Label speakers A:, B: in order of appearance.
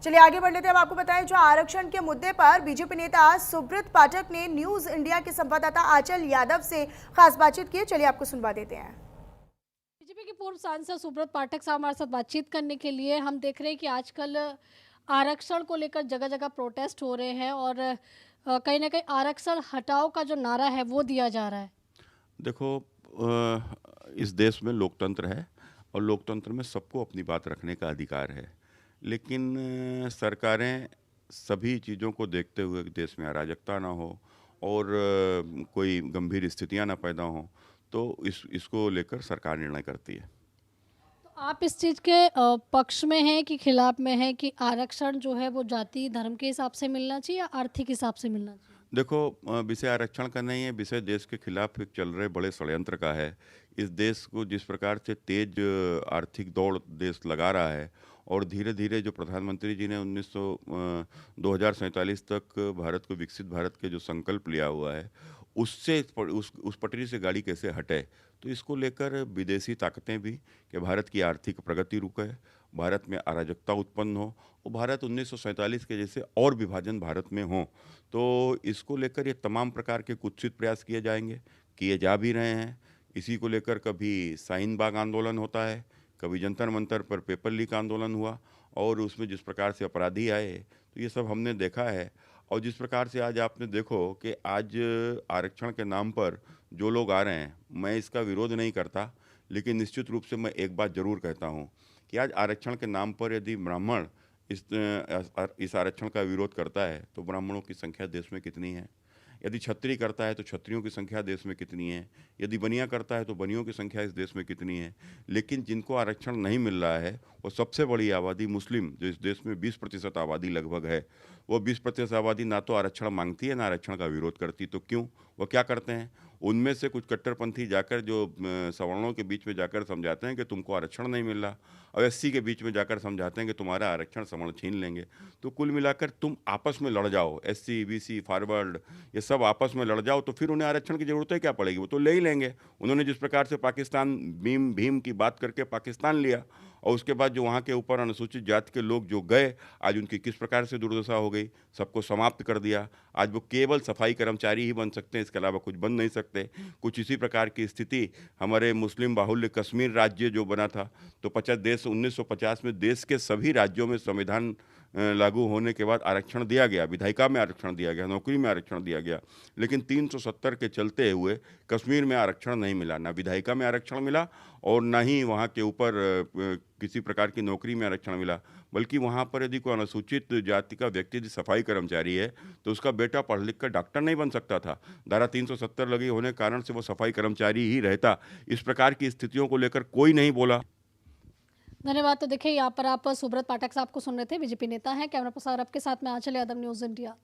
A: चलिए आगे बढ़ लेते हैं। अब आपको बताएं, जो आरक्षण के मुद्दे पर बीजेपी नेता सुब्रत पाठक ने न्यूज इंडिया के संवाददाता आंचल यादव से खास बातचीत की। चलिए आपको सुनवा देते हैं।
B: बीजेपी के पूर्व सांसद सुब्रत पाठक साहब हमारे साथ बातचीत करने के लिए। हम देख रहे हैं कि आजकल आरक्षण को लेकर जगह जगह प्रोटेस्ट हो रहे हैं और कहीं ना कहीं आरक्षण हटाओ का जो नारा है वो दिया जा रहा है।
C: देखो, इस देश में लोकतंत्र है और लोकतंत्र में सबको अपनी बात रखने का अधिकार है। लेकिन सरकारें सभी चीज़ों को देखते हुए कि देश में अराजकता ना हो और कोई गंभीर स्थितियां ना पैदा हों, तो इसको लेकर सरकार निर्णय करती है।
B: तो आप इस चीज़ के पक्ष में हैं कि खिलाफ में हैं कि आरक्षण जो है वो जाति धर्म के हिसाब से मिलना चाहिए या आर्थिक हिसाब से मिलना चाहिए?
C: देखो, विषय आरक्षण का नहीं है, विषय देश के खिलाफ एक चल रहे बड़े षड्यंत्र का है। इस देश को जिस प्रकार से तेज आर्थिक दौड़ देश लगा रहा है और धीरे धीरे जो प्रधानमंत्री जी ने 2047 तक भारत को विकसित भारत के जो संकल्प लिया हुआ है, उससे उस पटरी से गाड़ी कैसे हटे, तो इसको लेकर विदेशी ताकतें भी कि भारत की आर्थिक प्रगति रुके, भारत में अराजकता उत्पन्न हो और भारत 1947 के जैसे और विभाजन भारत में हो, तो इसको लेकर ये तमाम प्रकार के कुत्सित प्रयास किए जाएंगे, किए जा भी रहे हैं। इसी को लेकर कभी शाहीन बाग आंदोलन होता है, कभी जंतर मंतर पर पेपर लीक आंदोलन हुआ और उसमें जिस प्रकार से अपराधी आए, तो ये सब हमने देखा है। और जिस प्रकार से आज आपने देखो कि आज आरक्षण के नाम पर जो लोग आ रहे हैं, मैं इसका विरोध नहीं करता, लेकिन निश्चित रूप से मैं एक बात ज़रूर कहता हूँ कि आज आरक्षण के नाम पर यदि ब्राह्मण इस आरक्षण का विरोध करता है, तो ब्राह्मणों की संख्या देश में कितनी है? यदि छत्री करता है तो छत्रियों की संख्या देश में कितनी है? यदि बनिया करता है तो बनियों की संख्या इस देश में कितनी है? लेकिन जिनको आरक्षण नहीं मिल रहा है, वो सबसे बड़ी आबादी मुस्लिम, जो इस देश में 20% आबादी लगभग है, वो 20% आबादी ना तो आरक्षण मांगती है ना आरक्षण का विरोध करती। तो क्यों? वो क्या करते हैं? उनमें से कुछ कट्टरपंथी जाकर जो सवर्णों के बीच में जाकर समझाते हैं कि तुमको आरक्षण नहीं मिल रहा, और एससी के बीच में जाकर समझाते हैं कि तुम्हारा आरक्षण सवर्ण छीन लेंगे। तो कुल मिलाकर तुम आपस में लड़ जाओ, एससी बीसी फॉरवर्ड ये सब आपस में लड़ जाओ, तो फिर उन्हें आरक्षण की ज़रूरत है क्या पड़ेगी? वो तो ले ही लेंगे। उन्होंने जिस प्रकार से पाकिस्तान भीम भीम की बात करके पाकिस्तान लिया, और उसके बाद जो वहाँ के ऊपर अनुसूचित जाति के लोग जो गए, आज उनकी किस प्रकार से दुर्दशा हो गई, सबको समाप्त कर दिया। आज वो केवल सफाई कर्मचारी ही बन सकते हैं, इसके अलावा कुछ बन नहीं सकते। कुछ इसी प्रकार की स्थिति हमारे मुस्लिम बाहुल्य कश्मीर राज्य जो बना था, तो 1950 में देश के सभी राज्यों में संविधान लागू होने के बाद आरक्षण दिया गया, विधायिका में आरक्षण दिया गया, नौकरी में आरक्षण दिया गया, लेकिन 370 के चलते हुए कश्मीर में आरक्षण नहीं मिला, ना विधायिका में आरक्षण मिला और ना ही वहाँ के ऊपर किसी प्रकार की नौकरी में आरक्षण मिला। बल्कि वहाँ पर यदि कोई अनुसूचित जाति का व्यक्ति यदि सफाई कर्मचारी है, तो उसका बेटा पढ़ लिख कर डॉक्टर नहीं बन सकता था। धारा 370 लगी होने के कारण से वो सफाई कर्मचारी ही रहता। इस प्रकार की स्थितियों को लेकर कोई नहीं बोला।
B: धन्यवाद। तो देखिए यहाँ पर आप सुब्रत पाठक साहब को सुन रहे थे, बीजेपी नेता हैं। कैमरा पर्सन आपके साथ में आंचल यादव, न्यूज़ इंडिया।